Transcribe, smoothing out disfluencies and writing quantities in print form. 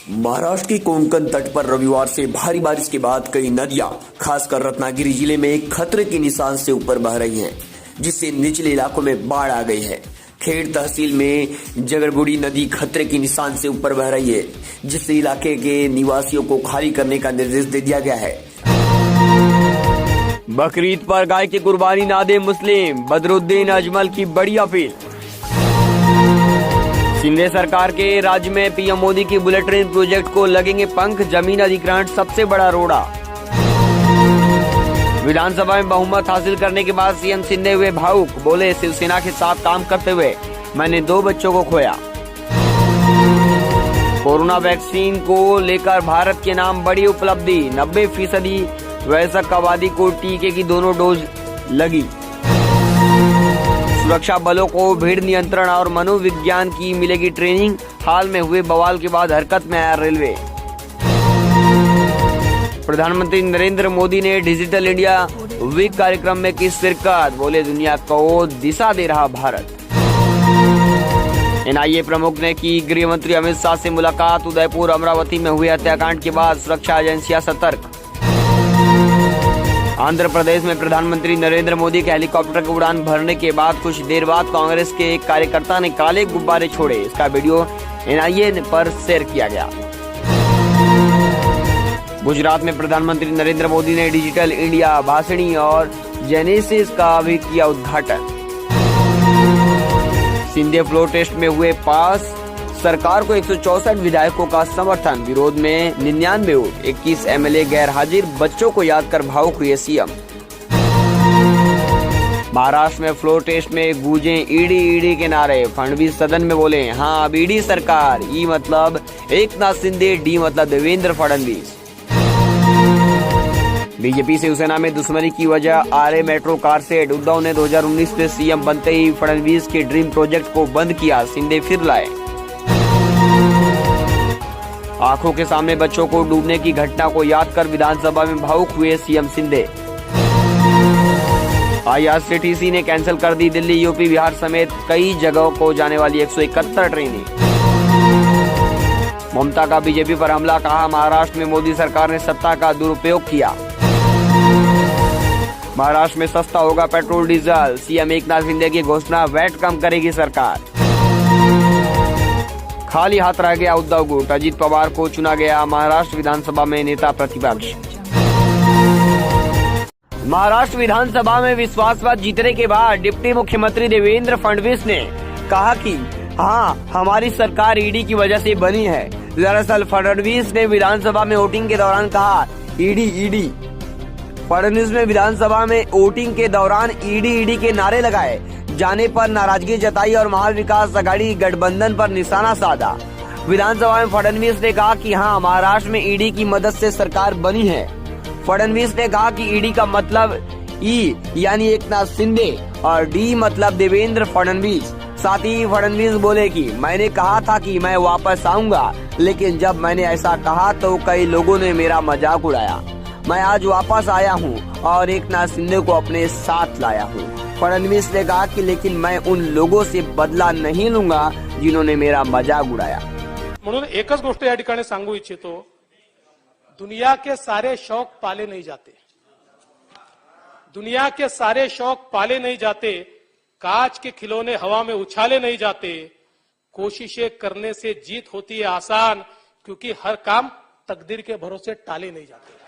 महाराष्ट्र के कोंकण तट पर रविवार से भारी बारिश के बाद कई नदियां खासकर रत्नागिरी जिले में खतरे के निशान से ऊपर बह रही हैं, जिससे निचले इलाकों में बाढ़ आ गई है। खेड़ तहसील में जगरगुड़ी नदी खतरे के निशान से ऊपर बह रही है, जिससे इलाके के निवासियों को खाली करने का निर्देश दे दिया गया है। बकरीद पर गाय की कुर्बानी ना दे मुस्लिम, बदरुद्दीन अजमल की बड़ी अपील। शिंदे सरकार के राज्य में पीएम मोदी की बुलेट ट्रेन प्रोजेक्ट को लगेंगे पंख, जमीन अधिग्रहण सबसे बड़ा रोड़ा। विधानसभा में बहुमत हासिल करने के बाद सीएम शिंदे हुए भावुक, बोले शिवसेना के साथ काम करते हुए मैंने 2 बच्चों को खोया। कोरोना वैक्सीन को लेकर भारत के नाम बड़ी उपलब्धि, 90% वयस्क आबादी को टीके की दोनों डोज लगी। सुरक्षा बलों को भीड़ नियंत्रण और मनोविज्ञान की मिलेगी ट्रेनिंग, हाल में हुए बवाल के बाद हरकत में आया रेलवे। प्रधानमंत्री नरेंद्र मोदी ने डिजिटल इंडिया वीक कार्यक्रम में की शिरकत, बोले दुनिया को दिशा दे रहा भारत। एनआईए प्रमुख ने की गृह मंत्री अमित शाह से मुलाकात, उदयपुर अमरावती में हुए हत्याकांड के बाद सुरक्षा एजेंसियां सतर्क। आंध्र प्रदेश में प्रधानमंत्री नरेंद्र मोदी के हेलीकॉप्टर की उड़ान भरने के बाद कुछ देर बाद कांग्रेस के एक कार्यकर्ता ने काले गुब्बारे छोड़े। इसका वीडियो एनआईए पर शेयर किया गया। गुजरात में प्रधानमंत्री नरेंद्र मोदी ने डिजिटल इंडिया भाषणी और जेनेसिस का भी किया उद्घाटन। शिंदे फ्लोर टेस्ट में हुए पास, सरकार को 164 विधायकों का समर्थन, विरोध में 99 वोट, 21 एमएलए गैर हाजिर, बच्चों को याद कर भावुक हुए सीएम। महाराष्ट्र में फ्लोर टेस्ट में गूंजे ईडी के नारे, फडणवीस सदन में बोले हाँ अब ईडी सरकार, ई मतलब एकनाथ शिंदे, डी मतलब देवेंद्र फडणवीस। बीजेपी शिवसेना में दुश्मनी की वजह Aarey metro car shed, Uddhav ने 2019 में सीएम बनते ही फडणवीस के ड्रीम प्रोजेक्ट को बंद किया, शिंदे फिर लाए। आंखों के सामने बच्चों को डूबने की घटना को याद कर विधानसभा में भावुक हुए सीएम शिंदे। आईआरसीटीसी ने कैंसिल कर दी दिल्ली, यूपी, बिहार समेत कई जगहों को जाने वाली 171 ट्रेनें। ममता का बीजेपी पर हमला, कहा महाराष्ट्र में मोदी सरकार ने सत्ता का दुरुपयोग किया। महाराष्ट्र में सस्ता होगा petrol diesel, CM Eknath Shinde की घोषणा, वैट कम करेगी सरकार। खाली हाथ रह गया उद्धव गुट, अजित पवार को चुना गया महाराष्ट्र विधानसभा में नेता प्रतिपक्ष। महाराष्ट्र विधानसभा में विश्वास मत जीतने के बाद डिप्टी मुख्यमंत्री देवेंद्र फडणवीस ने कहा कि हाँ हमारी सरकार ईडी की वजह से बनी है। दरअसल फडणवीस ने विधानसभा में वोटिंग के दौरान कहा ईडी। फडणवीस ने विधानसभा में वोटिंग के दौरान ईडी के नारे लगाए जाने पर नाराजगी जताई और महाल विकास आघाड़ी गठबंधन पर निशाना साधा। विधानसभा में फडणवीस ने कहा कि हाँ महाराष्ट्र में ईडी की मदद से सरकार बनी है। फडणवीस ने कहा कि ईडी का मतलब ई यानी एकनाथ शिंदे और डी मतलब देवेंद्र फडणवीस। साथ ही फडणवीस बोले कि मैंने कहा था कि मैं वापस आऊंगा, लेकिन जब मैंने ऐसा कहा तो कई लोगों ने मेरा मजाक उड़ाया। मैं आज वापस आया हूं और एकनाथ शिंदे को अपने साथ लाया हूं। फडणवीस ने कहा कि लेकिन मैं उन लोगों से बदला नहीं लूंगा जिन्होंने मेरा मजाक उड़ाया। म्हणून एकच गोष्ट या ठिकाणी सांगू इच्छितो, दुनिया के सारे शौक पाले नहीं जाते, दुनिया के सारे शौक पाले नहीं जाते, कांच के खिलौने हवा में उछाले नहीं जाते, कोशिशें करने से जीत होती है आसान, क्योंकि हर काम तकदीर के भरोसे टाले नहीं जाते।